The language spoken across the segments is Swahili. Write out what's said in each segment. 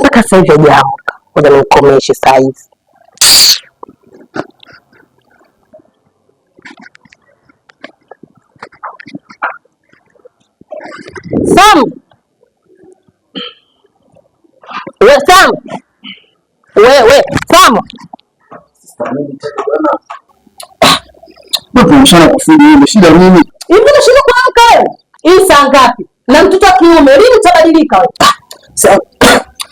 mpaka sasa hivi hajaamka. Ngoja nimkomeshe saa hizi. Sam! Sam! Sam! Mbona unashana kufudi wewe? Shida nini? Hivi unashindwa kuamka wewe? Hii saa ngapi? Na mtoto wa kiume lini utabadilika wewe?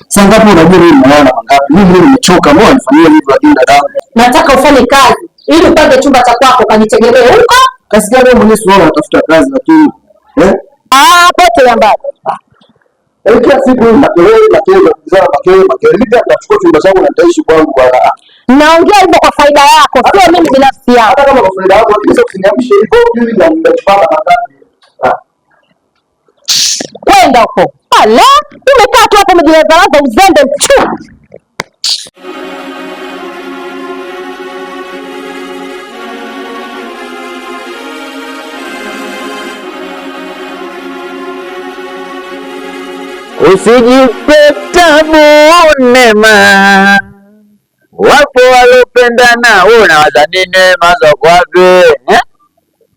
Saa ngapi unajua mimi naona mangapi? Mimi nimechoka, mbona nifanyie hivyo lakini dadangu. Nataka ufanye kazi ili upange chumba cha kwako kanitegemee huko. Kazi gani wewe mwenyewe sio unatafuta kazi lakini pote ya mbali. Kila siku makelele kuzana makelele. Ndio nachukua chumba changu na nitaishi kwangu bwana. Naongea hivyo kwa faida yako, sio mimi binafsi yangu. Hata kama kwa faida yako, unaweza kuniamsha hivyo mimi na nitapanga mangapi. Kwenda huko. Ala, umekaa tu hapo umejilaza uzembe mchu. Usijipe tabu neema, wapo walopendana, unawaza nini neema za kwake?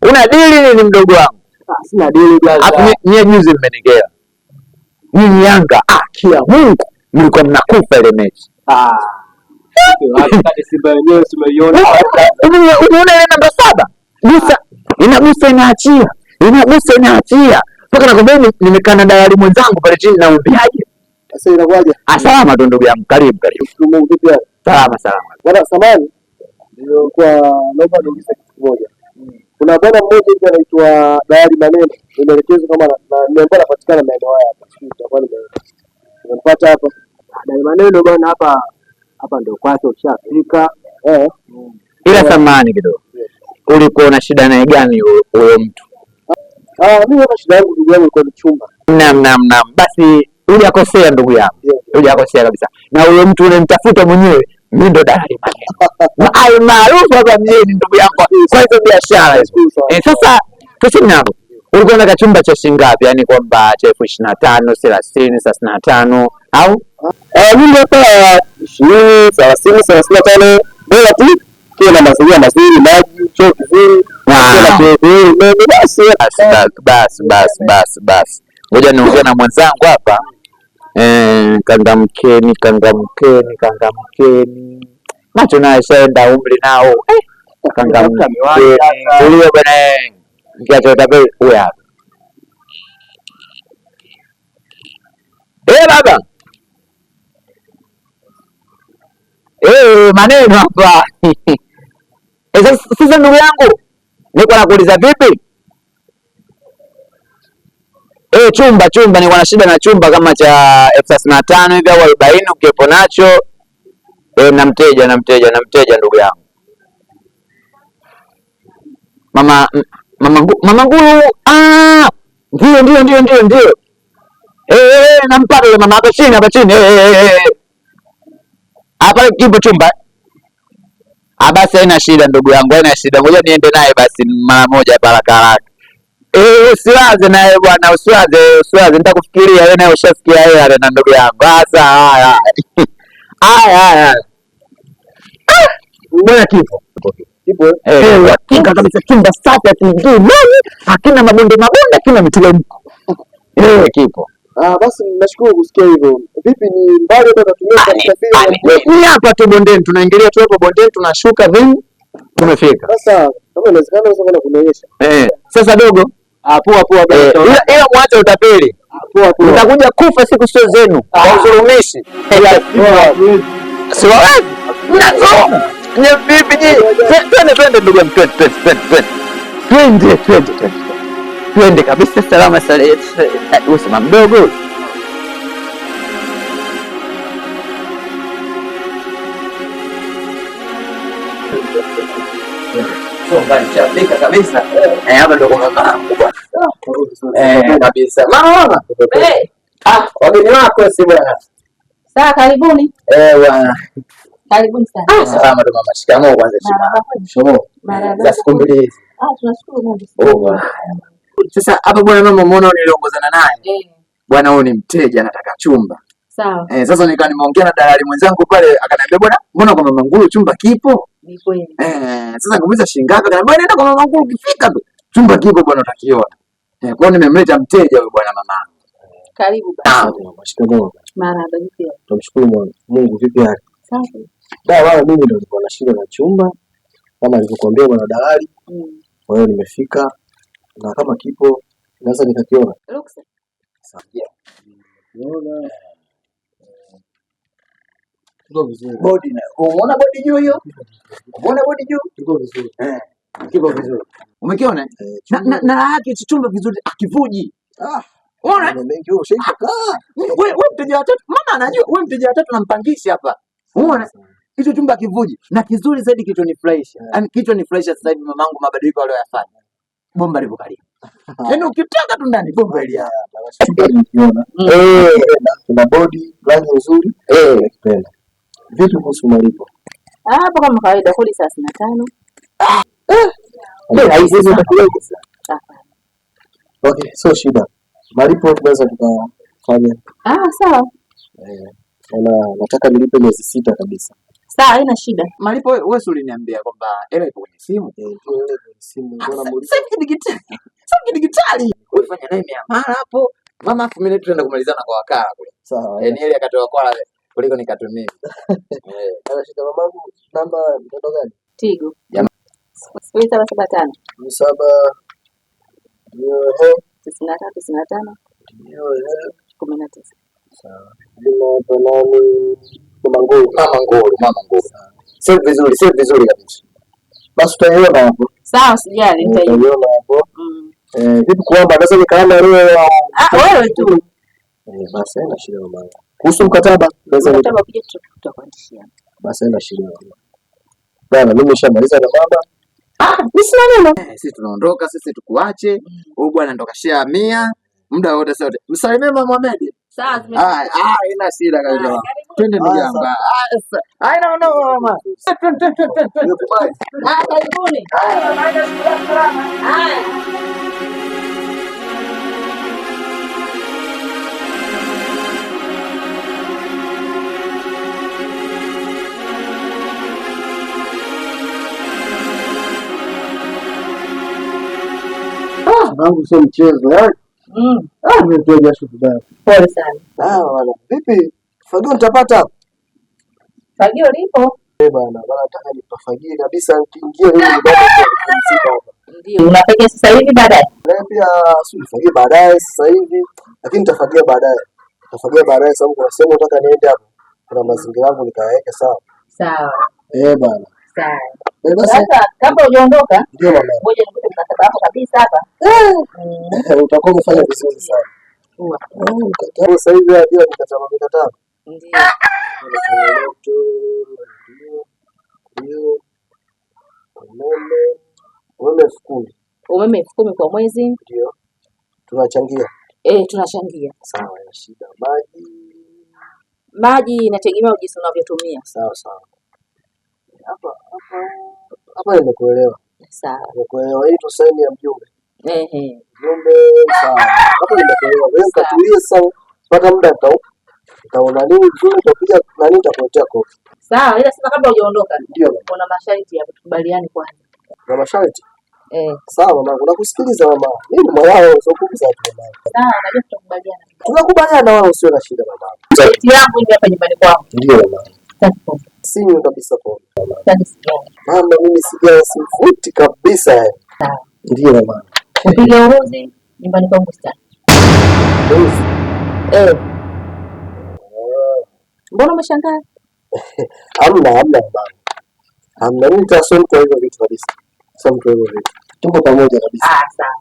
Una dili nini mdogo wangu? Sina dili blaza. Hapo nyie juzi mmenigea. Nyinyi Yanga, kia Mungu, mlikuwa mnakufa ile mechi. Wakati Simba yenyewe tumeiona. Unaona ile namba 7? Gusa, inagusa inaachia. Inagusa inaachia. Mpaka nakwambia nimekaa na dalali mwenzangu pale chini na umbiaje. Sasa inakuaje? Salama tu ndugu yangu, karibu. Mungu vipi hapa? Salama. Bwana samani. Ndio kwa naomba niulize kitu kimoja. Kuna bwana mmoja hivi anaitwa Dalali Maneno. Nimeelekezwa kama nimeambiwa anapatikana maeneo haya hapa. Sio itakuwa nimempata hapa. Dalali Maneno bwana hapa ndio kwake ushafika. Ila samani kidogo. Ulikuwa na shida naye gani huyo mtu? Mimi hapa shida yangu ndugu yangu ilikuwa ni chumba. Naam. Basi hujakosea ndugu yangu. Hujakosea kabisa. Na huyo mtu unamtafuta mwenyewe, mimi ndo Dalali Maneno. Ai maarufu hapa mjini ndugu yangu. Kwa hizo biashara hizo. Sasa tusinabo. Ulikuwa na chumba cha shilingi ngapi? Yaani kwamba cha 25, 30, 35 au? Mimi hapa 20, 30, 35 bora tu. Kila mazingira mazuri, maji, choo kizuri. Basi. Ngoja niongee na mwenzangu hapa. Kangamkeni. Macho naye shaenda umri nao. Kangamkeni. Ulio bwana. Ngiacho tabe wewe hapa. Baba. Maneno hapa. Sasa ndugu yangu, niko nakuuliza vipi? Chumba niko na shida na chumba kama cha 35 hivi au 40 ukiwepo nacho. Na mteja ndugu yangu. Mama Ngulu, ndio. Nampata yule mama hapa chini. Hapa kipo chumba. Basi haina shida ndugu yangu, haina shida. Ngoja niende naye basi mara moja haraka. Usiwaze naye bwana, usiwaze. Nitakufikiria wewe naye ushafikia yeye na ndugu yangu. Sasa haya. Mbona kipo? Hakika kabisa chumba safi atingii nani? Hakina mabonde, hakina miteremko. Kipo. Basi nashukuru kusikia hivyo. Vipi ni mbali ndio tunatumia kwa usafiri? Ni hapa tu bondeni, tunaingilia tu hapo bondeni, tunashuka then tumefika. Sasa kama inawezekana unaweza kunionyesha. Sasa dogo. Poa bwana. Ila mwache utapeli. Poa. Utakuja kufa siku sio zenu. Kwa usurumishi. Sio wazi. Mnazo. Ni vipi je? Twende ndugu yangu, twende kabisa salama usema mdogo. Chafika kabisa. Hapa ndo kuna mambo bwana. Kabisa. Mama. Wageni wako si bwana. Sawa, karibuni. Bwana. Karibuni sana. Salama tu mama. Shikamoo kwanza. Shikamoo. Za siku mbili hizi. Tunashukuru Mungu. Sasa hapa bwana mama, umeona niliongozana naye. Bwana huyu ni mteja anataka chumba. Sawa. Sasa nikawa nimeongea na dalali mwenzangu pale, akaniambia bwana, mbona kwa Mama Ngulu chumba kipo? Ni kweli. Sasa nikamuuliza shilingi ngapi? Akaniambia nenda kwa Mama Ngulu, ukifika tu chumba kipo bwana, utakiona. Kwa hiyo nimemleta mteja huyu bwana mama. Karibu basi. Shikamoo. Marahaba. Tumshukuru Mungu. Vipi hali? Safi. Wala mimi ndio nilikuwa na shida na chumba kama nilivyokuambia bwana dalali. Kwa hiyo nimefika na kama kipo naweza nikakiona. Ruksa. Sawa. Unaona? Tuko vizuri. Bodi na. Umeona bodi juu hiyo? Umeona bodi juu? Tuko vizuri. Kiko vizuri. Umekiona? Na haki chumba vizuri akivuji. Unaona? Wewe mteja wa tatu, mama anajua wewe mteja wa tatu nampangisha hapa. Unaona? Hicho chumba kivuji na kizuri zaidi kichonifurahisha. Yaani kichonifurahisha sasa hivi mamangu mabadiliko aliyofanya. Bomba lipo karibu. Yaani ukitaka tu ndani bomba ile hapa. Unaona? Kuna bodi rangi nzuri. Nakipenda. Vipi kuhusu malipo? Hapo kama kawaida kodi 35. Okay, so shida. Malipo tunaweza tukafanya. Sawa. Nataka nilipe miezi 6 kabisa. Sawa, haina shida. Malipo wewe uliniambia kwamba hela ipo kwenye simu. Ile kwenye simu mbona sasa digitali. Wewe fanya naye miamala hapo. Mama afu mimi tunaenda kumalizana kwa wakala kule. Sawa. Ni ile akatoa kwa kuliko nikatumia. Shida mamangu, namba mtoto gani? Tigo. 0775. 7 93 19. Sawa. Mama Ngulu. Sio vizuri kabisa. Basi tutaiona hapo. Sawa, sijali nitaiona hapo. Vipi kuomba naweza nikaenda leo wewe tu. Basi haina shida mama. Kuhusu mkataba naweza kuja tutakuandishia. Basi haina shida. Bwana mimi nishamaliza na baba. Mimi sina neno. Sisi tunaondoka, sisi tukuache. Huyu bwana ndo kashia 100. Muda wote sote. Msalimie Mama Mohamed. Sawa. Ina shida kabisa. Twende ndugu yangu. Haina mama. Karibuni. Nangu sio mchezo yaani. Nimetoa jasho vibaya. Pole sana. Wala. Vipi? Fagio nitapata? Fagio lipo. Bwana, nataka nipafagie kabisa nikiingia hivi bado hapa. Ndio. Unafagia sasa hivi baadaye? Pia si nifagie baadaye sasa hivi, lakini nitafagia baadaye. Nitafagia baadaye sababu kuna sehemu nataka niende hapo. Kuna mazingira yangu nikaweke sawa. Sawa. Bwana. Sawa. Sasa kabla hujaondoka, ndio mama. Ngoja nikupe mkataba wako kabisa hapa. Utakuwa umefanya vizuri sana. Mkataba sasa hivi ndio mkataba. Ndio. Umeme 10,000 kwa mwezi. Ndio. Tunachangia. Tunachangia. Sawa, ina shida. Maji inategemea jinsi unavyotumia. Sawa. Hapa nimekuelewa. Sawa. Nimekuelewa. Hii tusaini ya mjumbe. Mjumbe sawa. Hapa nimekuelewa. Wewe katulie sasa. Pata muda utaona nini vizuri utakuja na nini nitakuletea kofi. Sawa, ila sasa kabla hujaondoka. Ndio. Kuna masharti ya tukubaliane kwanza. Kuna masharti? Sawa mama, nakusikiliza mama. Mimi mwanao sio kukuza tu mama. Sawa, najua tutakubaliana. Tunakubaliana wala usio na shida mama. Masharti yangu ndio hapa nyumbani kwangu. Ndio mama. Sinywi kabisa pombe. Mama mimi sigara sivuti kabisa yani. Sawa. Ndio mama. Upige uruzi nyumbani kwangu sasa. Uruzi? Mbona umeshangaa? Hamna mama. Hamna, mimi nitasoma kwa hivyo vitu kabisa. Sasa mtu wewe vitu. Tuko pamoja kabisa. Sawa.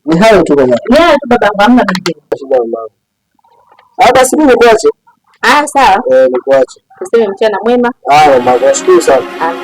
Ni hayo tu mama. Ni hayo tu baba, hamna vingine. Shida mama. Basi mimi nikuache. Sawa. Nikuache. Tuseme mchana mwema. Mama, nashukuru sana.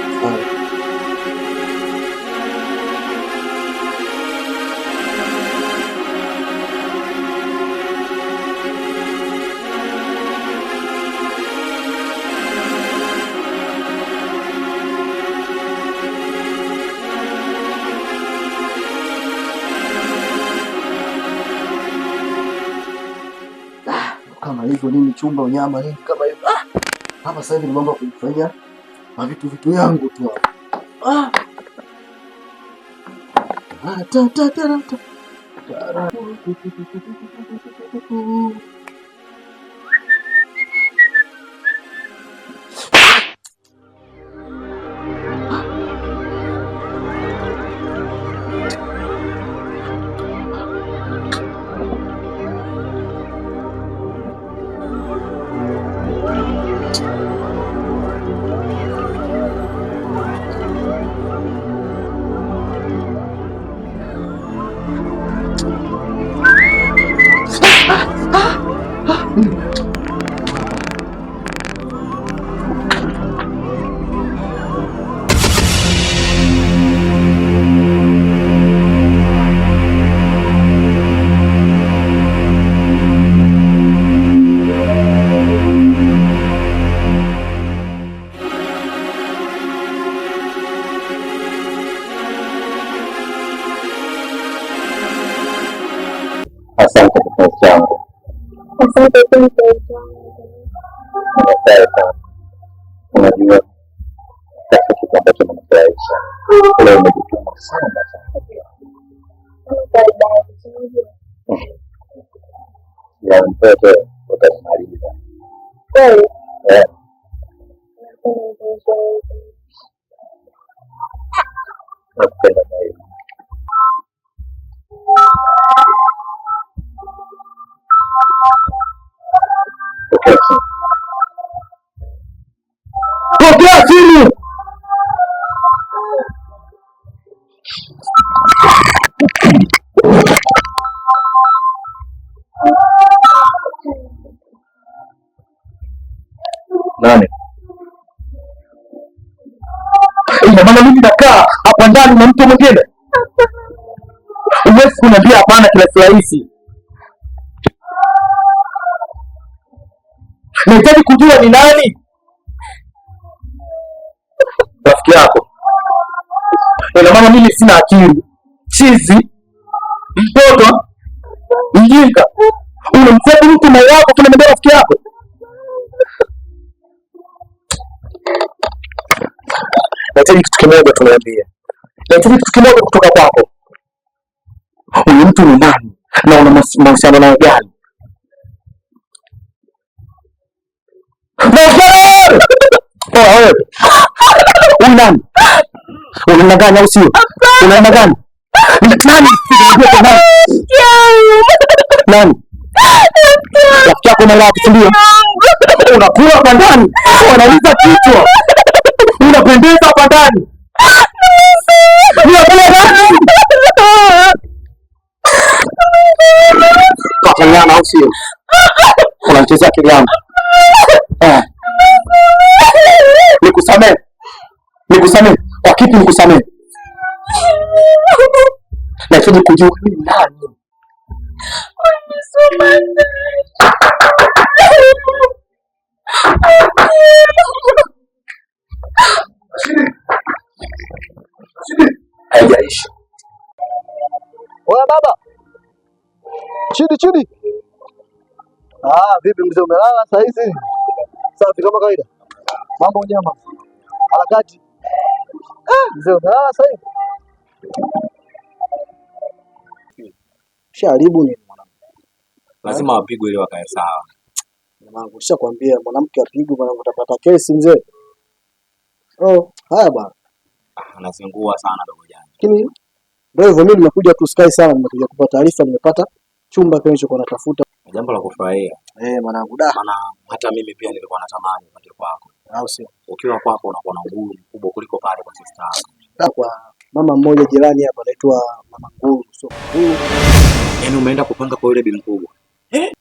hivyo nini, chumba unyama nini kama hivyo. Hapa sasa hivi ni mambo ya kufanya na vitu yangu tu hapa. Asante kipenzi changu. Asante kipenzi changu. Nimefurahi sana. Unajua sasa kitu ambacho nimefurahisha. Leo umejituma sana sana. Ya mtoto utamaliza. Kweli? Nakupenda zaidi. Pokea simu. Nani? Ina maana mimi nakaa hapa ndani na mtu mwingine? Huwezi kuniambia hapana kirahisi rahisi. Nahitaji kujua ni nani rafiki yako. Ina maana mimi sina akili, chizi, mtoto, mjinga. Unamsema mtu moyo wako tunamwambia rafiki yako. Nahitaji kitu kimoja tuniambie. Nahitaji kitu kimoja kutoka kwako. Huyu mtu ni nani na una mahusiano naye gani? Huyu nani? Unanidanganya au sio? Unanidanganya? Nani? Nani? Rafiki yako na wapi ndio? Unakula hapa ndani, unauliza kichwa. Unapendeza hapa ndani. Unakula nani? Kakanyana au sio? Unacheza kiliamu. Nikusamee. Nikusamee. Kwa kipi nikusamee? Nahitaji kujua ni nani. Haijalishi. Oya baba. Chidi. Vipi mzee, umelala saa hizi? Safi kama kawaida. Mambo nyama. Harakati. Mzee umelala saa hizi? Sharibu ni mwanangu. Lazima wapigwe ili wakae sawa. Mwanangu, nishakwambia mwanamke apigwe mwanangu utapata kesi mzee. Haya bwana. Anazingua sana ndugu yangu. Lakini ndio hivyo, mimi nimekuja tu sky sana, nimekuja kupata taarifa, nimepata chumba kilichokuwa natafuta. Jambo la kufurahia. Mwanangu maana hata mimi pia nilikuwa natamani upate kwako. Au sio? Ukiwa kwako unakuwa na uhuru mkubwa kuliko pale kwa sister yako. Kwa mama mmoja jirani hapa anaitwa Mama Nguru. So yaani umeenda kupanga kwa yule bibi mkubwa.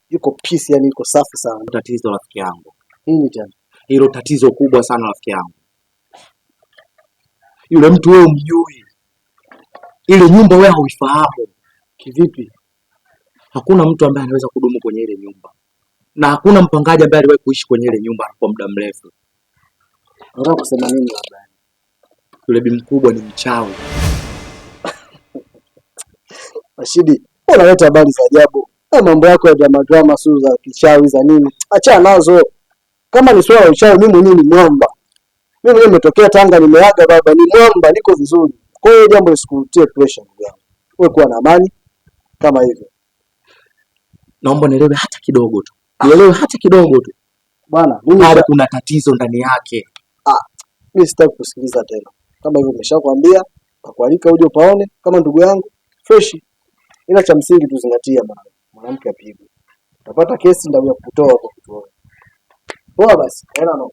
Yuko peace, yani yuko safi sana. Tatizo rafiki yangu. Nini tena? Hilo tatizo kubwa sana rafiki yangu. Yule mtu wewe umjui. Ile nyumba wewe hauifahamu. Kivipi? Hakuna mtu ambaye anaweza kudumu kwenye ile nyumba. Na hakuna mpangaji ambaye aliwahi kuishi kwenye ile nyumba kwa muda mrefu. Unataka kusema nini baba? Yule bibi mkubwa ni mchawi. Rashidi, unaleta habari za ajabu. Mambo yako ya drama sio za kichawi za nini? Acha nazo. Kama ni swala la uchawi, mimi mwenyewe ni mwamba. Mimi mwenyewe nimetokea Tanga, nimeaga baba, ni mwamba, niko vizuri. Kwa hiyo jambo lisikutie pressure ndugu yangu. Wewe kuwa na amani kama hivyo. Naomba nielewe hata kidogo tu. Nielewe hata kidogo tu. Bwana, mimi kuna tatizo ndani yake. Mimi sitaki kusikiliza tena. Kama hivyo nimeshakwambia, nakualika uje upaone kama ndugu yangu fresh. Ila cha msingi tuzingatie mwanamke apigwe. Utapata kesi ndio ya kutoa kwa kutoa. Poa basi, hela no.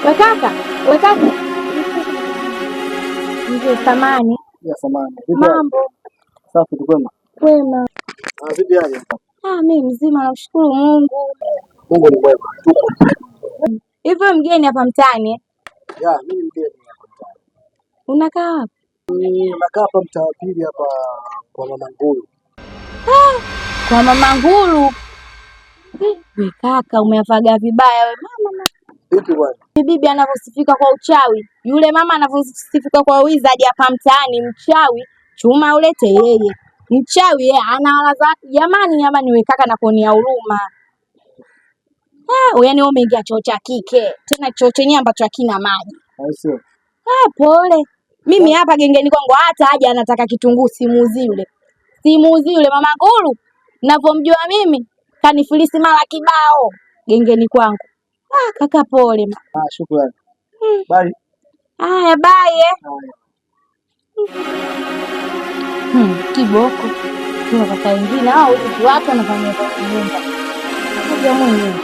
Wekaka. Mzee samani. Ya samani. Mambo. Safi tu kwema. Kwema. Vipi hali? Mimi mzima namshukuru Mungu. Mungu ni mwema. Hivyo mgeni hapa mtaani? Ya, mimi mgeni hapa mtaani. Unakaa wapi? Nakaa hapa mtaa pili hapa kwa Mama Ngulu. Kwa Mama Ngulu. Wewe kaka umeafaga vibaya wewe mama. Vipi bwana? Bibi anavyosifika kwa uchawi. Yule mama anavyosifika kwa wizard hapa mtaani mchawi. Chuma ulete yeye. Mchawi yeye ana zake. Jamani wewe kaka nakuonea huruma. Yaani wewe umeingia choo cha kike. Tena choo chenyewe ambacho hakina maji. Sio. Pole. Mimi hapa gengeni kwangu hata haja anataka kitunguu simuuzi yule. Simuuzi yule Mama Ngulu. Ninavyomjua mimi kanifilisi mara kibao gengeni kwangu. Kaka pole. Shukrani. Bye. Haya bye. Kiboko. Kuna kaka wengine watu wanafanya kwa nyumba. Ngoja mwenyewe.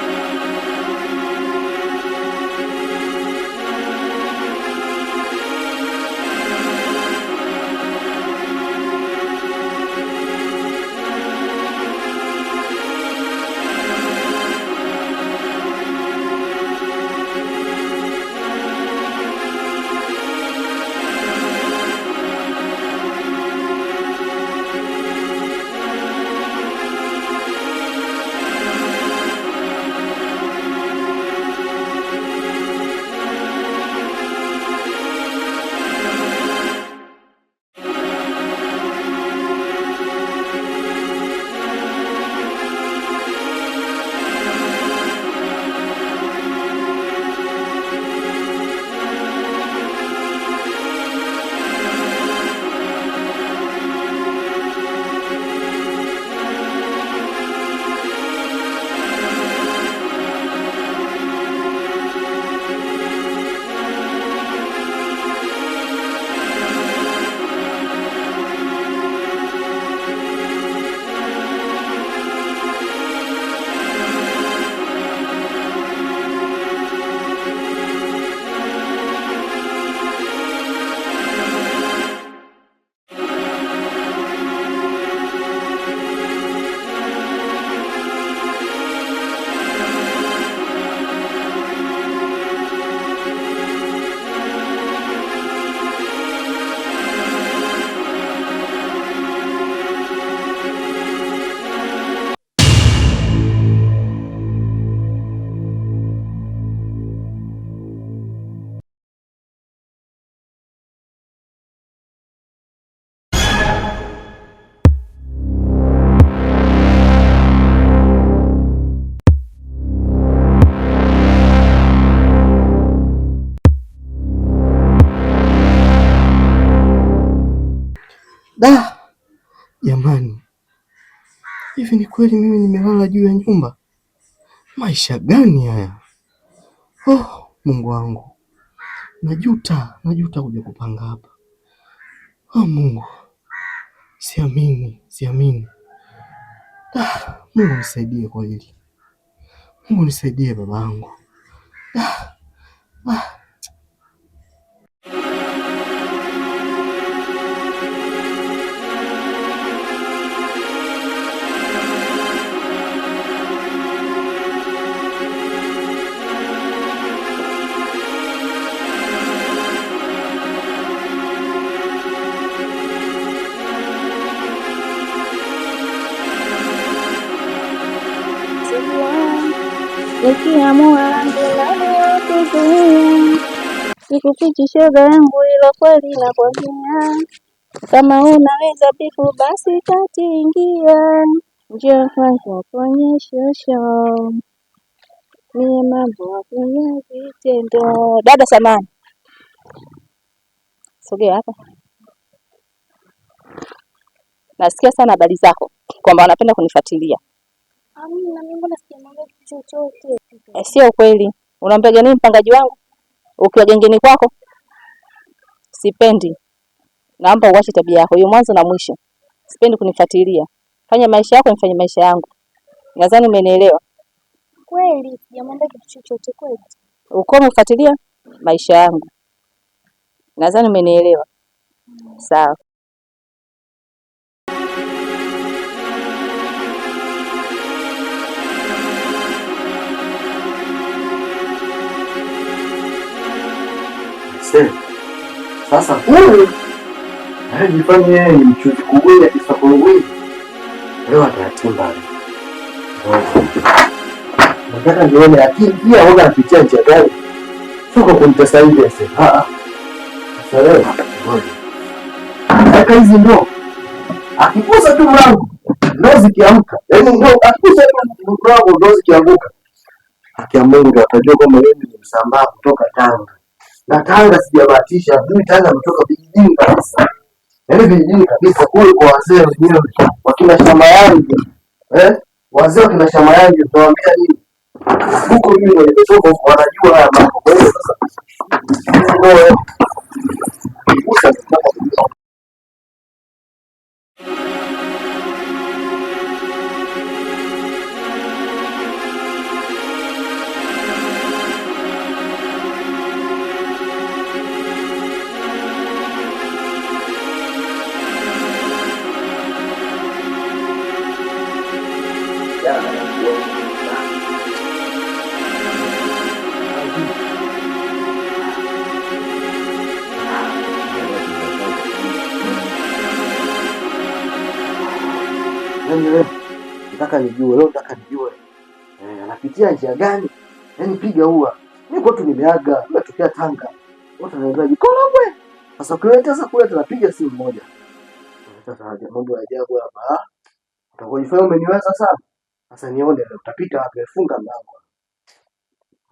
Jamani, hivi ni kweli mimi nimelala juu ya nyumba? Maisha gani haya? Mungu wangu, najuta kuja kupanga hapa. Mungu, siamini. Mungu nisaidie kwa hili. Mungu nisaidie babangu. nikiamua langu nalo kuzuia, sikufichi shoga yangu ilo kweli nakwambia, kama unaweza bifu basi kati ingia, njoo kwanza kuonyesha show, mie mambo kwenye vitendo. Dada samani, sogea hapa. Nasikia sana habari zako kwamba wanapenda kunifuatilia. Amina, mimi mbona sijamwambia kitu chochote? Sio kweli. Unampiga nini mpangaji wangu ukiwa gengeni kwako? Sipendi. Naomba uache tabia yako hiyo mwanzo na mwisho. Sipendi kunifuatilia. Fanya maisha yako, nifanye maisha yangu. Nadhani umenielewa. Kweli sijamwambia kitu chochote kweli. Uko umefuatilia maisha yangu. Nadhani umenielewa. Sawa. Sasa huyu anajifanya yeye ni mchuzi kubwili akisakurugwili, leo atayatimba. Nataka nione akiingia huwa anapitia njia gani, sio kwa kumtesa hivi ese. Sasa leo kaka, hizi ndo akigusa tu mlango ndo zikiamka, yaani ndo akigusa tu mlango ndo zikianguka. Haki ya Mungu ndo atajua kwamba yeye ni msambaa kutoka Tanga. Na Tanga sijabahatisha, mimi Tanga nimetoka vijijini kabisa. Yaani vijijini kabisa kule kwa wazee wenyewe. Wakina shamba yangu. Wazee wakina shamba yangu tunawaambia nini? Huko mimi ndio nimetoka huko, wanajua haya mambo. Kwa hiyo sasa nataka nijue leo, nataka nijue anapitia njia gani? Yaani piga huwa mimi kwetu nimeaga, nimetokea Tanga, watu wanaanza Korogwe. Sasa ukiweta sasa kule tunapiga simu moja. Sasa mambo ya ajabu hapa. Utakojifanya umeniweza sana. Sasa nione leo utapita wapi? Funga mlango.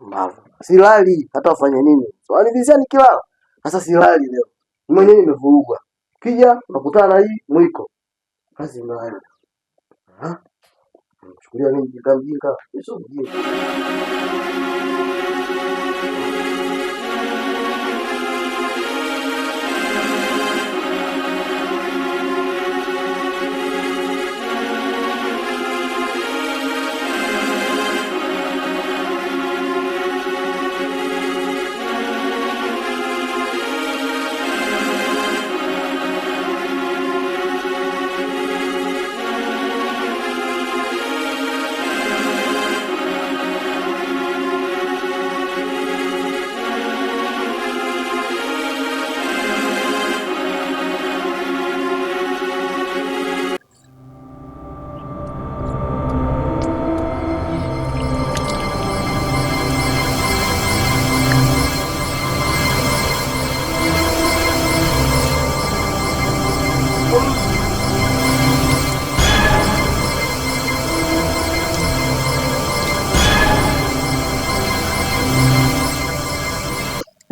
Mbavu. Silali hata ufanye nini. Swali vizia nikilala. Sasa silali leo. Mwenyewe nimevurugwa. Kija unakutana na hii mwiko. Kazi mbaya. Chukulia nini mjinga? Sio mjinga.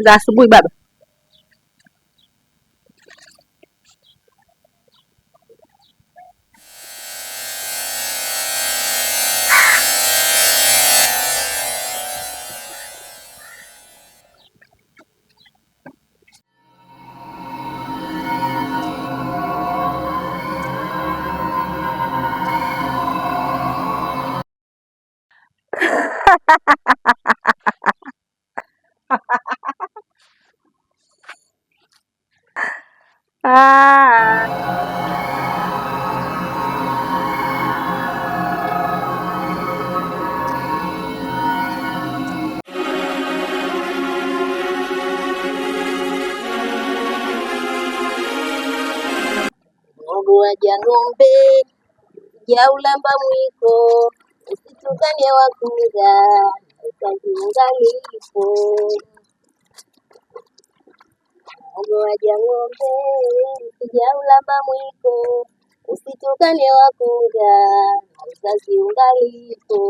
Za asubuhi baba. Mungu waja ng'ombe, jaulamba mwiko, usitukane wakunga ungalipo waja ng'ombe sijaulamba mwiko usitukane wakunga uzazi ungalipo.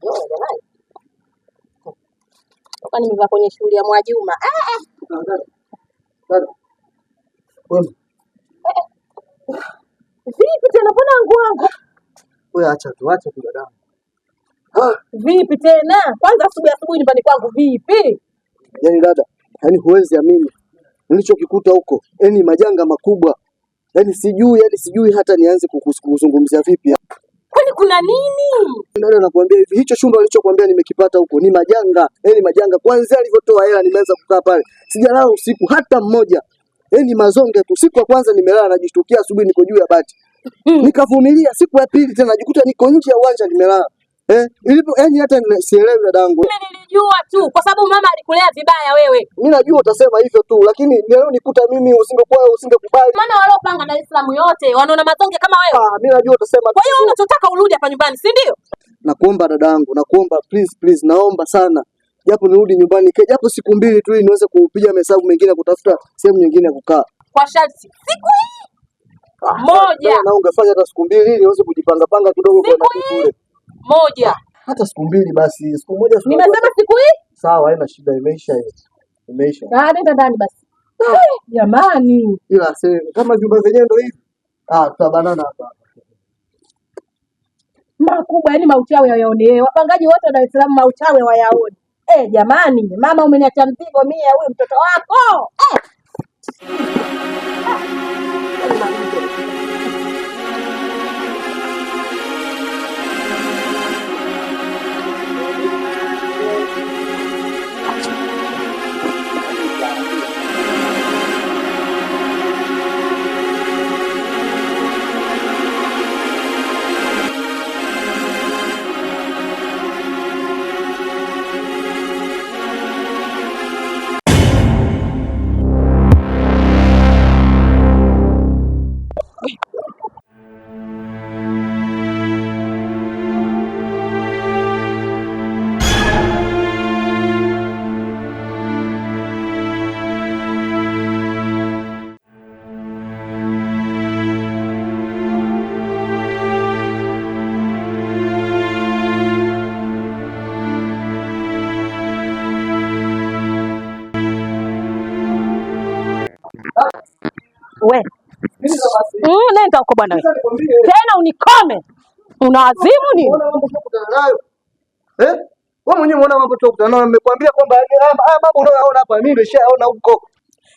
Jamani, toka nimevaa kwenye shule ya Mwajuma. Vipi tena mbona wangu? Wewe acha tu dada. Vipi tena? Kwanza asubuhi nyumbani kwangu vipi? Yaani dada, yaani huwezi amini nilichokikuta huko. Yaani majanga makubwa. Yaani sijui hata nianze kukuzungumzia vipi. Kwani kuna nini? Dada nakwambia hivi, hicho chumba alichokuambia nimekipata huko ni majanga. Yaani majanga. Kwanza alivyotoa hela nimeanza kukaa pale. Sijalala usiku hata mmoja. Yaani mazonge tu. Siku ya kwanza nimelala najishtukia asubuhi niko juu ya bati. Nikavumilia, siku ya pili tena najikuta niko nje ya uwanja nimelala. Yaani hata sielewi dadangu. Mimi nilijua tu kwa sababu mama alikulea vibaya wewe. Mimi najua utasema hivyo tu, lakini leo nikuta mimi usingekubali. Maana waliopanga Dar es Salaam yote wanaona mazonge kama wewe. Mimi najua utasema. Kwa hiyo unachotaka urudi hapa nyumbani, si ndio? Nakuomba dadangu, nakuomba please, naomba sana. Japo nirudi nyumbani, japo siku mbili tu ili niweze kupiga mahesabu mengine kutafuta sehemu nyingine ya kukaa. Kwa sharti siku hii moja. Na ungefanya hata siku mbili ili niweze kujipanga kidogo kwa kule. Moja. Hata siku mbili basi, siku moja. Nimesema siku hii? Sawa, haina shida, imeisha hiyo. Imeisha. Nenda ndani basi. Jamani. Ila kama vyumba vyenyewe ndio hivi. Tutabanana hapa. Makubwa yani mauchawi yaone. Wapangaji wote wa Dar es Salaam mauchawi wayaone. Jamani, mama umeniacha mzigo mimi huyu mtoto wako. We. Nenda huko bwana. Tena unikome. Unawazimu nini? Wewe mwenyewe unaona mambo tunakutana nayo, nimekwambia kwamba haya mambo unayoona hapa mimi nimeshaona huko.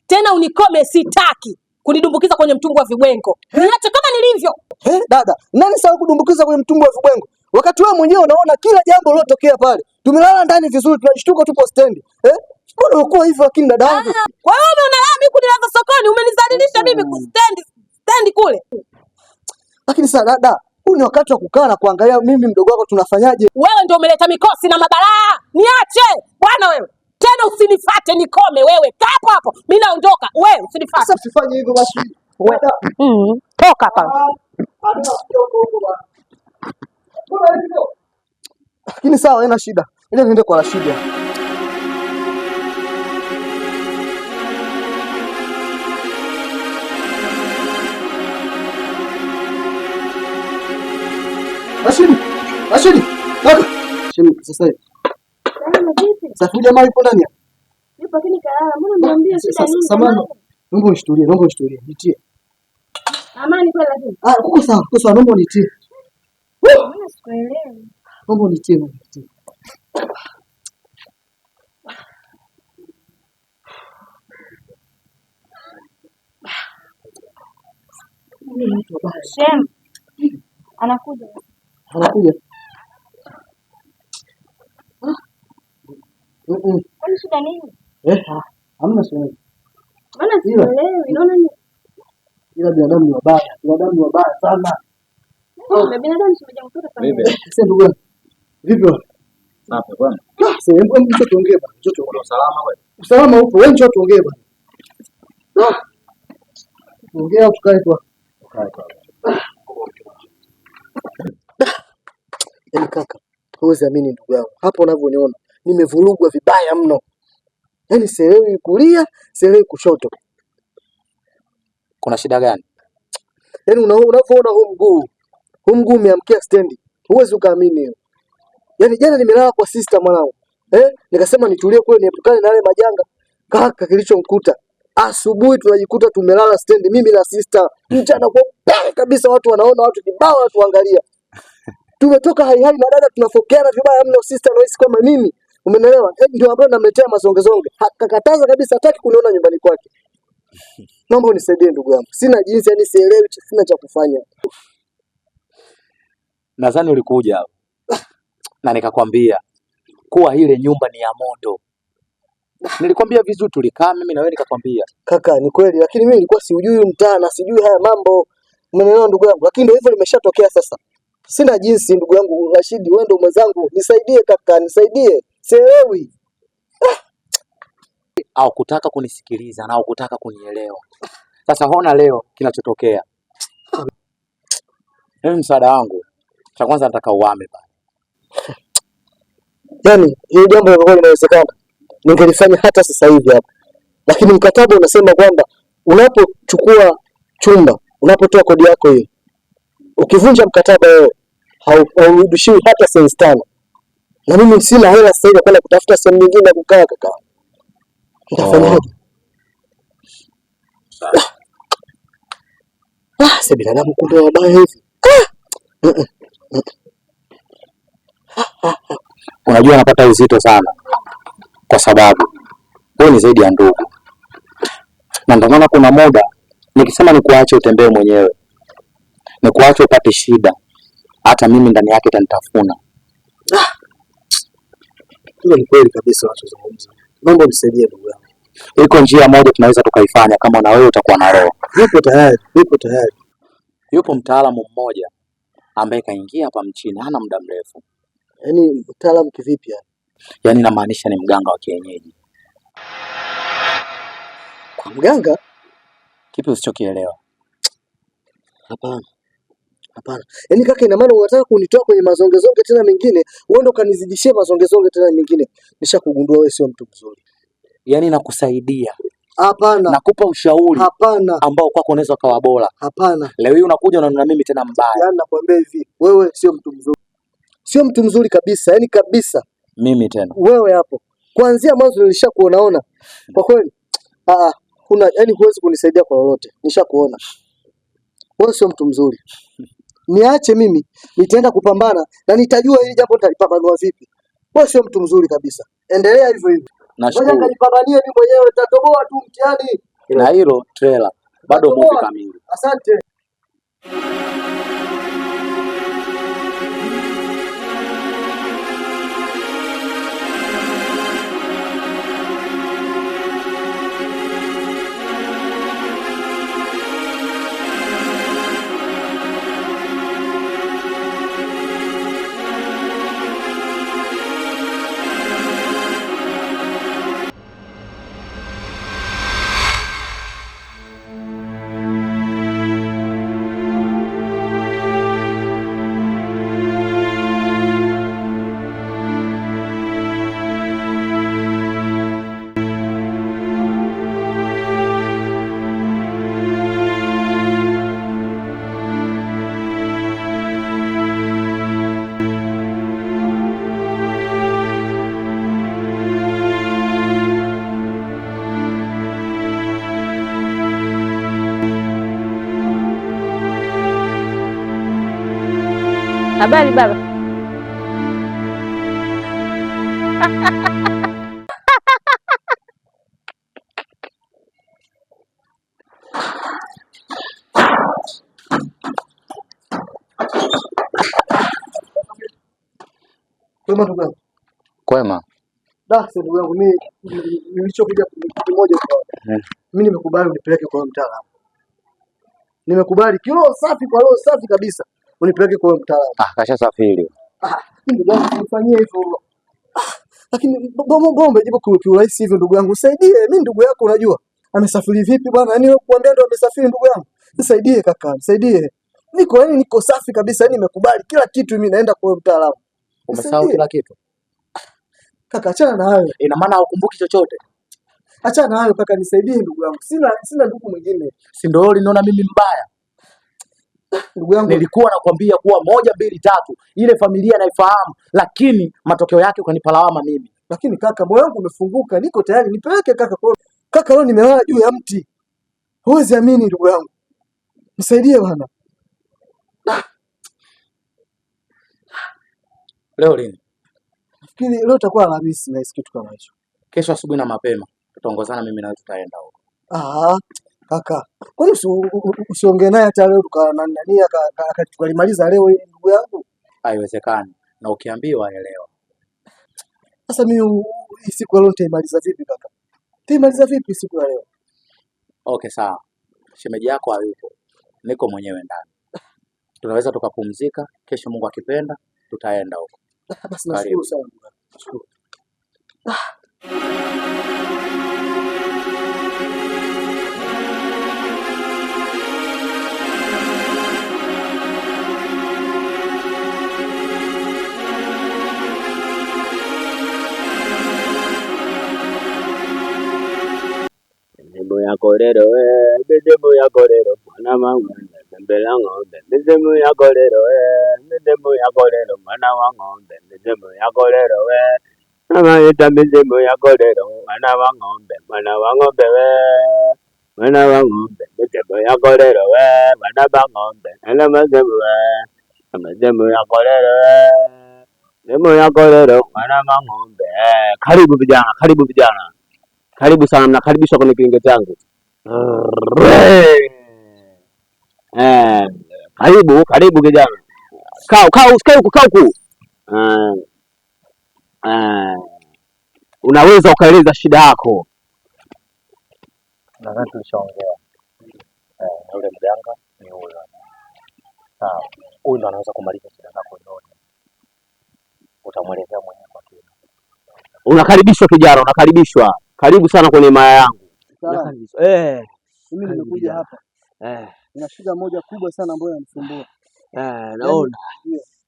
Tena unikome, sitaki kunidumbukiza kwenye mtungu wa vibwengo. Niache kama nilivyo. Dada, nani sawa kudumbukiza kwenye mtungu wa vibwengo? Wakati wewe mwenyewe unaona kila jambo lilotokea pale. Tumelala ndani vizuri, tunashtuka tupo stendi. Mbona uko hivyo lakini dada yangu? Kwa hiyo unaona mimi kunilaza sokoni, umenizalilisha mimi stendi kule. Lakini sasa dada, huu ni wakati wa kukaa na kuangalia mimi mdogo wako tunafanyaje. Wewe ndio umeleta mikosi na mabalaa. Niache bwana wewe. Tena usinifuate nikome wewe. Kaa hapo. Mimi naondoka. Wewe usinifuate. Sasa usifanye hivyo basi. Wewe. Toka hapa. Lakini sawa, haina shida. Ile niende kwa Rashidi. Rashidi. Toka. Sasa hivi. Sasa jamaa yupo ndani hapa. Yupo lakini kalala. Mbona unaniambia shida nini? Samahani. Naomba ushturie. Nitie. Amani kwa lakini. Kuko sawa, naomba nitie. Mbona sikuelewi? Naomba nitie. Shem. Anakuja. Kwani shida nini? Hamna shida. Mbona sikuelewi? Unaona nini? Ila binadamu ni wabaya sana. Binadamu simeja mtoto sana. Sasa ndugu yangu. Vipi wewe? Safi bwana. Sasa hebu tuongee bwana. Kuna usalama wewe? Usalama upo. Wewe njoo tuongee bwana. Tuongee au tukae kwa? Huwezi amini ndugu yangu. Hapo unavyoniona nimevurugwa vibaya mno. Yaani sielewi kulia, sielewi kushoto. Kuna shida gani? Yaani unavyoona huu mguu umeamkia stendi. Huwezi ukaamini hiyo. Yaani jana nimelala kwa sister mwanangu. Nikasema nitulie kule niepukane na yale majanga. Kaka kilichomkuta. Asubuhi tunajikuta tumelala stendi mimi na sister. Mchana kwa kabisa watu wanaona watu kibao watu waangalia. Tumetoka hai na dada tunafokeana vibaya mno sister anahisi kama mimi. Umeelewa? Ndio ambaye namletea mazongezonge. Hakakataza kabisa hataki kuniona nyumbani kwake. Naomba unisaidie ndugu yangu. Sina jinsi yani sielewi sina cha kufanya. Nadhani ulikuja hapo. Na nikakwambia kuwa ile nyumba ni ya moto. Nilikwambia vizuri tulikaa mimi na wewe nikakwambia. Kaka ni kweli lakini mimi nilikuwa siujui mtaa na sijui haya mambo. Umeelewa ndugu yangu? Lakini ndio hivyo limeshatokea sasa. Sina jinsi ndugu yangu Rashidi wewe ndio mwenzangu. Nisaidie kaka, nisaidie. Sielewi. Au kutaka kunisikiliza na au kutaka kunielewa. Sasa hona leo kinachotokea. Mimi msaada wangu. Cha kwanza nataka uame pale. Yaani hiyo jambo lilikuwa linawezekana. Ningelifanya hata sasa hivi hapa. Lakini mkataba unasema kwamba unapochukua chumba, unapotoa kodi yako hiyo, ukivunja mkataba wewe haurudishiwi hata senti 5. Na mimi sina hela sasa hivi kwenda kutafuta sehemu nyingine ya kukaa kaka. Nitafanyaje? Sasa binadamu kumbe wabaya hivi. Unajua napata uzito sana kwa sababu wewe ni zaidi ya ndugu. Na ndio maana kuna muda nikisema nikuache utembee mwenyewe, nikuache upate shida, hata mimi ndani yake itanitafuna. Hiyo ni kweli kabisa unachozungumza. Naomba unisaidie ndugu yangu. Iko njia moja tunaweza tukaifanya kama na wewe utakuwa na roho. Nipo tayari. Yupo mtaalamu mmoja ambaye kaingia hapa mchini hana muda mrefu. Yaani mtaalamu kivipi yani? Yaani namaanisha ni mganga wa kienyeji. Kwa mganga? Kipi usichokielewa? Hapana. Yaani kaka ina maana unataka kunitoa kwenye mazongezonge tena mengine, uende ukanizidishie mazongezonge tena mengine. Nishakugundua wewe sio mtu mzuri. Yaani nakusaidia. Hapana. Nakupa ushauri. Hapana. Ambao kwako unaweza kuwa bora. Hapana. Leo hii unakuja unanuna mimi tena mbaya. Yaani nakwambia hivi, wewe sio mtu mzuri. Sio mtu mzuri kabisa, yaani kabisa. Mimi tena. Wewe hapo. Kuanzia mwanzo nilishakuonaona. Kwa kweli. Yaani huwezi kunisaidia kwa lolote. Nishakuona. Wewe sio mtu mzuri. Niache mimi, nitaenda kupambana na nitajua hili jambo nitalipambanua vipi. Wewe sio mtu mzuri kabisa. Endelea hivyo hivyo. Nashukuru. Ngoja nijipambanie mimi mwenyewe, nitatoboa tu mtihani. Na hilo trailer bado movie kamili. Asante. Habari baba. Kwema ndugu yangu. Kwema. Ndugu yangu mimi nilichokuja kimoja kwa. Mimi nimekubali unipeleke kwa mtaalamu. Nimekubali kilo safi kwa roho safi kabisa. Unipeleke kwa mtaalamu. Kashasafiri. Ndugu yangu nifanyie hivyo. Lakini bombe jibu kwa urahisi hivyo ndugu yangu. Nisaidie. Mimi ndugu yako unajua. Amesafiri vipi bwana? Yaani wewe kuambia ndo amesafiri ndugu yangu. Nisaidie kaka, nisaidie. Niko safi kabisa, yaani nimekubali kila kitu mimi naenda kwa mtaalamu. Umesahau kila kitu? Kaka, achana na hayo. Ina maana hukumbuki chochote? Achana na hayo kaka, nisaidie ndugu yangu. Sina ndugu mwingine. Si ndio uliniona mimi mbaya? Ndugu yangu, nilikuwa nakwambia kuwa 1 2 3 ile familia naifahamu, lakini matokeo yake ukanipa lawama mimi. Lakini kaka, moyo wangu umefunguka, niko tayari, nipeleke kaka kwa. Kaka, leo nimelala juu ya mti. Huwezi amini ndugu yangu. Nisaidie bwana. Leo lini? Nafikiri leo itakuwa Alhamisi na kitu kama hicho. Kesho asubuhi na mapema tutaongozana mimi na wewe, tutaenda huko. Kaka, kwani usiongee naye hata leo nani akalimaliza leo ndugu yangu? Haiwezekani. Na ukiambiwa elewa. Sasa mimi hii siku leo nitaimaliza vipi kaka? Nitaimaliza vipi siku ya leo? Okay, sawa. Shemeji yako hayupo. Niko mwenyewe ndani. Tunaweza tukapumzika, kesho Mungu akipenda tutaenda huko. Basi nashukuru sana. Nashukuru. Mizimu yako lero mizimu yako lero mwana wangu mbele ng'ombe, mizimu yako lero mizimu yako lero mwana wa ng'ombe, mizimu yako lero naita mizimu yako lero mwana wa ng'ombe, mwana wa ng'ombe mwana wa ng'ombe, mizimu yako lero mwana wa ng'ombe, na mizimu yako lero mizimu yako lero mwana wa ng'ombe. Karibu vijana, karibu vijana. Karibu sana, mnakaribishwa kwenye kilinge changu. Karibu kijana. Kaa huku. Unaweza ukaeleza shida yako? Nadhani tulishaongea. Yule mganga ni huyo. Sawa. Huyu ndo anaweza kumaliza shida zako zote. Utamwelezea mwenyewe kwa kina. Unakaribishwa kijana, unakaribishwa. Karibu sana kwenye maya yangu. Mimi nimekuja hapa. Nina shida moja kubwa sana ambayo inanisumbua. Naona.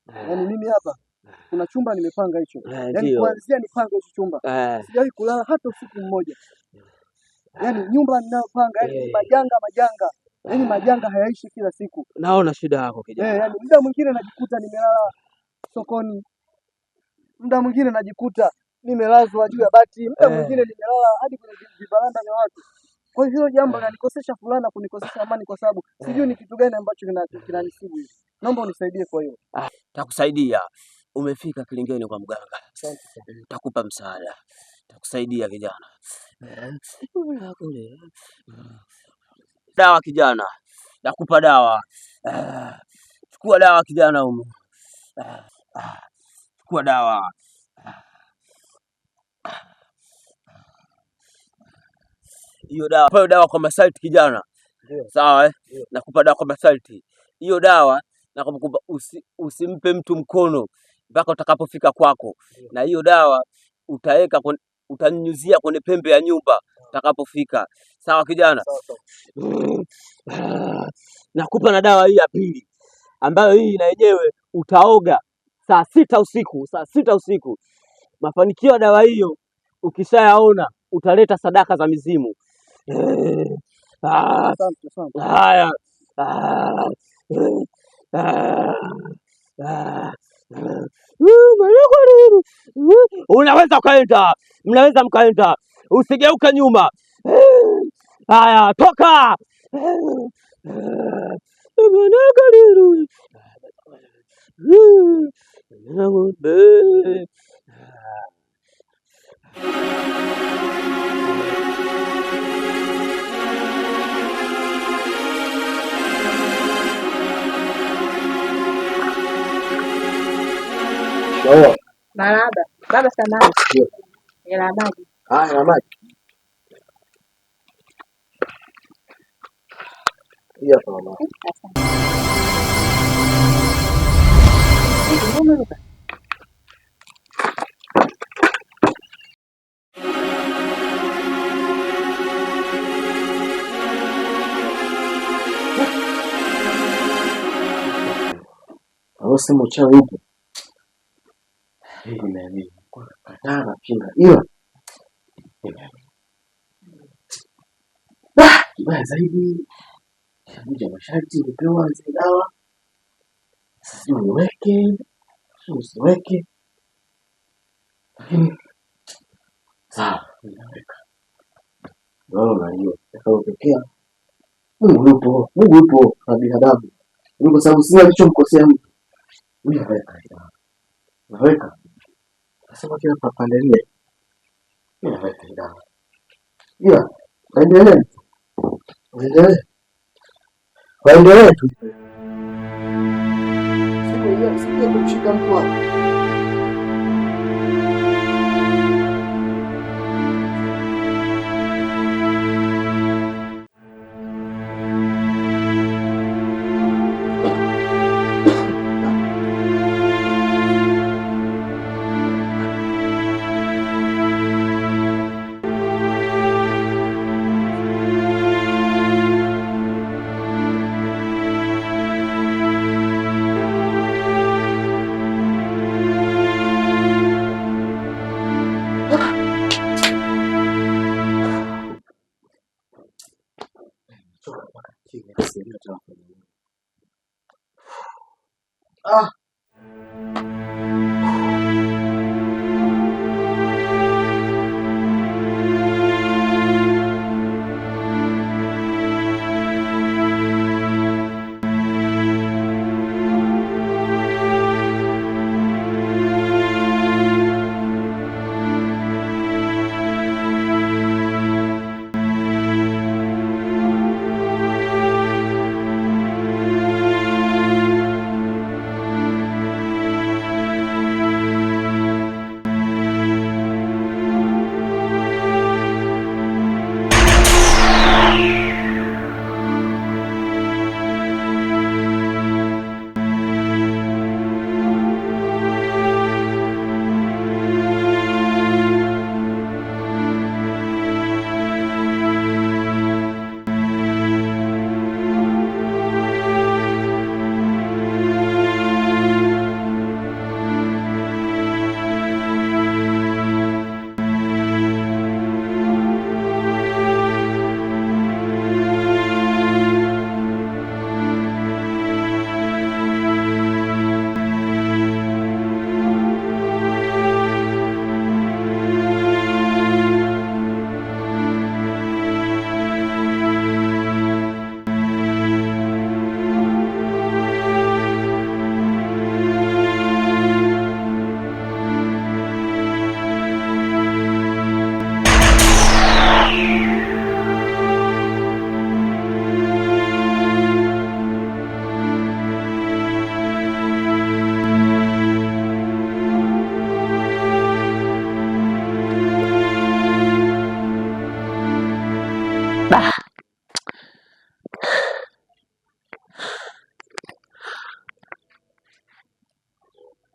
Yaani mimi hapa kuna chumba nimepanga hicho. Yaani kuanzia nipanga hicho chumba. Sijawahi kulala hata usiku mmoja. Yaani nyumba ninayopanga yaani majanga. Yaani majanga hayaishi kila siku. Naona shida yako kijana. Yaani muda mwingine najikuta nimelala sokoni. Muda mwingine najikuta nimelazwa juu ya bati, muda mwingine nimelala hadi kwenye vibaranda vya watu. Kwa hiyo jambo linanikosesha fulana, kunikosesha amani, kwa sababu sijui ni kitu gani ambacho kinanisibu hivi. Naomba unisaidie kwa hiyo. Takusaidia. Umefika kilingeni kwa mganga. Takupa msaada. Takusaidia kijana. Dawa kijana. Nakupa dawa. Chukua dawa kijana huko. Chukua dawa. Hiyo dawa, pewa dawa kwa masharti kijana. Sawa Nakupa dawa kwa masharti. Hiyo dawa nakupa usimpe mtu mkono mpaka utakapofika kwako. Na hiyo dawa utanyunyuzia kwenye pembe ya nyumba utakapofika. Sawa kijana? Nakupa na dawa hii ya pili ambayo hii na yenyewe utaoga saa 6 usiku. Mafanikio ya dawa hiyo ukishayaona utaleta sadaka za mizimu. Haya. Unaweza ukaenda, mnaweza mkaenda, usigeuke nyuma. Haya, toka. Marahaba. Baba samahani. Hela ya maji. Ya maji. Hii hapa mama. Simu uchawi upo. Hii nimeamini. Kwa katana kinga. Hiyo. Kibaya zaidi. Shabuja masharti upewa zile dawa. Sasa niweke. Usiweke. Lakini sawa, ninaweka. Naona hiyo. Itakayotokea. Mungu yupo na binadamu. Ni kwa sababu sina nilichomkosea mtu. Mimi naweka. Nasema kila pande nne. Mimi naweka dawa. Ila waendelee tu. Sikuja kumshika mtu wako.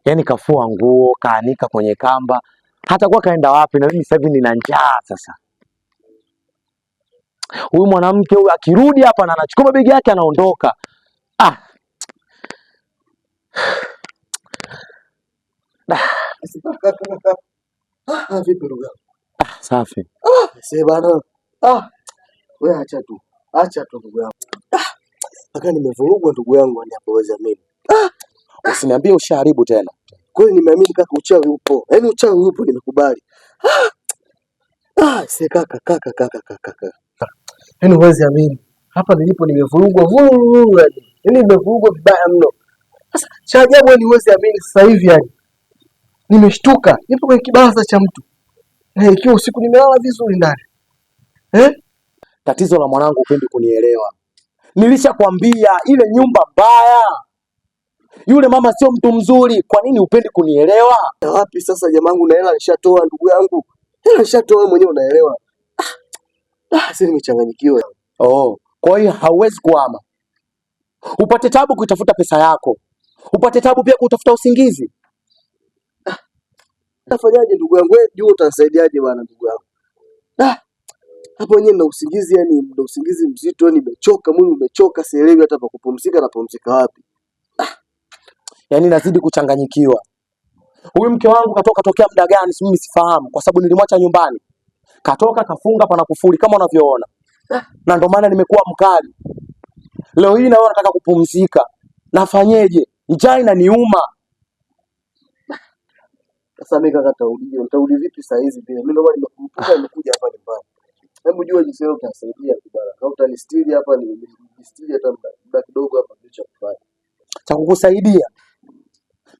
Yaani kafua nguo, kaanika kwenye kamba, hata kwa kaenda wapi, na mimi sasa hivi nina njaa sasa. Huyu mwanamke huyu akirudi hapa na anachukua mabegi yake anaondoka. Vipi ndugu yangu? Safi. Sasa bana. Wewe acha tu ndugu yangu. Aka nimevurugwa ndugu yangu anapoweza mimi. Usiniambie ushaharibu tena. Kweli nimeamini kaka uchawi upo. Yaani uchawi upo nimekubali. Sasa kaka. Yaani huwezi amini. Hapa nilipo nimevurugwa yani. Yaani nimevurugwa vibaya mno. Sasa cha ajabu ni huwezi amini sasa hivi yani. Nimeshtuka. Nipo kwenye kibaraza cha mtu. Na ikiwa usiku nimelala vizuri ndani. Tatizo la mwanangu upendi kunielewa. Nilishakwambia ile nyumba mbaya. Yule mama sio mtu mzuri. Kwa nini upendi kunielewa? Wapi sasa jamangu, na hela nishatoa ndugu yangu. Hela nishatoa wewe mwenyewe unaelewa. Sasa nimechanganyikiwa. Kwa hiyo hauwezi kuhama. Upate tabu kuitafuta pesa yako. Upate tabu pia kutafuta usingizi. Nafanyaje ndugu yangu? Wewe jua utanisaidiaje bwana ndugu yangu? Hapo wenyewe nina usingizi yani, nina usingizi mzito, nimechoka, mwili umechoka, sielewi hata pa kupumzika na pumzika wapi. Yaani nazidi kuchanganyikiwa. Huyu mke wangu katoka tokea muda gani mimi sifahamu, kwa sababu nilimwacha nyumbani. Katoka kafunga pana kufuli kama unavyoona. Na ndio maana nimekuwa mkali. Leo hii na wewe nataka kupumzika. Nafanyeje? Njaa inaniuma. Sasa mimi kaka nitarudi vipi saa hizi pia? Mimi ndio nimekuja hapa nyumbani. Hebu jua jinsi wewe utasaidia kibara. Kama utanistiri hapa ni nistiri hata muda kidogo hapa ndio cha kufanya. Cha kukusaidia.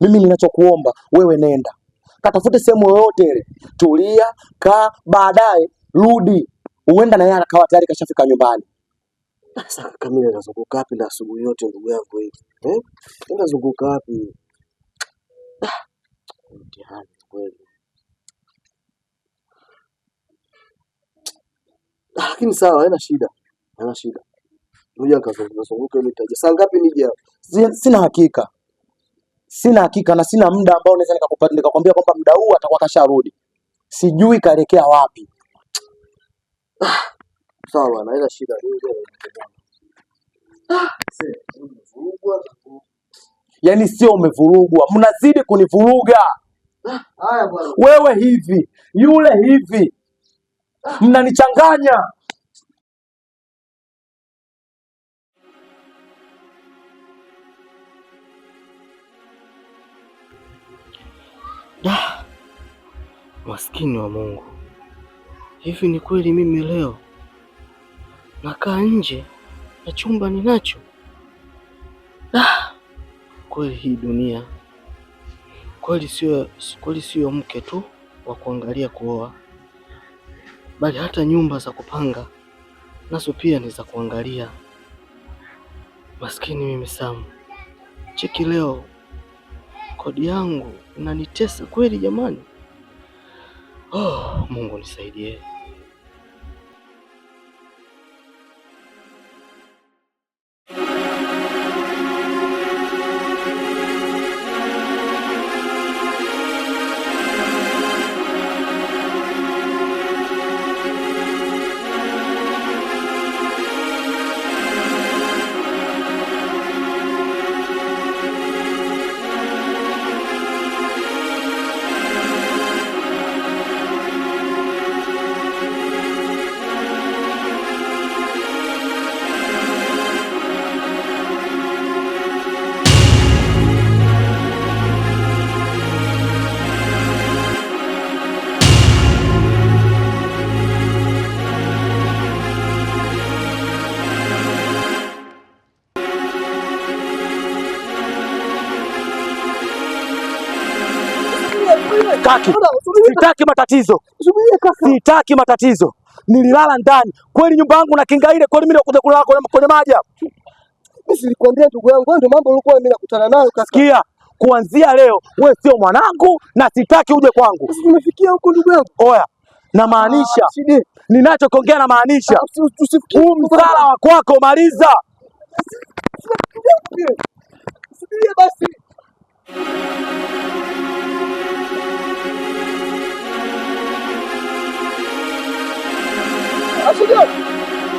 Mimi ninachokuomba wewe nenda. Katafute sehemu yoyote ile. Tulia, kaa, baadaye rudi. Uenda na yeye akawa tayari kashafika nyumbani. Sasa Kamila nazunguka wapi na asubuhi yote ndugu yangu hii? Nazunguka wapi? Mtihani kweli. Lakini sawa, haina shida. Haina shida. Ngoja nikazunguke nitaje. Saa ngapi nije hapo? Sina hakika. Sina hakika na sina muda ambao naweza nikakwambia kwamba muda huu atakuwa kasharudi. Sijui kaelekea wapi. Sawa bwana, haina shida. Yaani sio umevurugwa, mnazidi kunivuruga. Haya bwana. Wewe hivi, yule hivi. Mnanichanganya. Maskini wa Mungu. Hivi ni kweli mimi leo nakaa nje na chumba ninacho? Kweli hii dunia kweli sio mke tu wa kuangalia kuoa, bali hata nyumba za kupanga nazo pia ni za kuangalia. Maskini mimi Sam. Cheki leo kodi yangu inanitesa kweli jamani. Mungu nisaidie. Sitaki matatizo. Sitaki matatizo. Nililala ndani. Kweli nyumba yangu na kinga ile, kweli mimi nakuja kulala kwenye maji hapo. Mimi silikwambia ndugu yangu, ndio mambo ulikuwa mimi nakutana nayo kaka. Sikia, kuanzia leo wewe sio mwanangu na sitaki uje kwangu. Umefikia huko ndugu yangu? Oya, na maanisha. Ninachokiongea na maanisha. Huu msala wa kwako maliza. Subiria basi.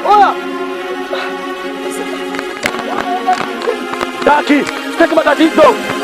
Oya. Sitaki matatizo.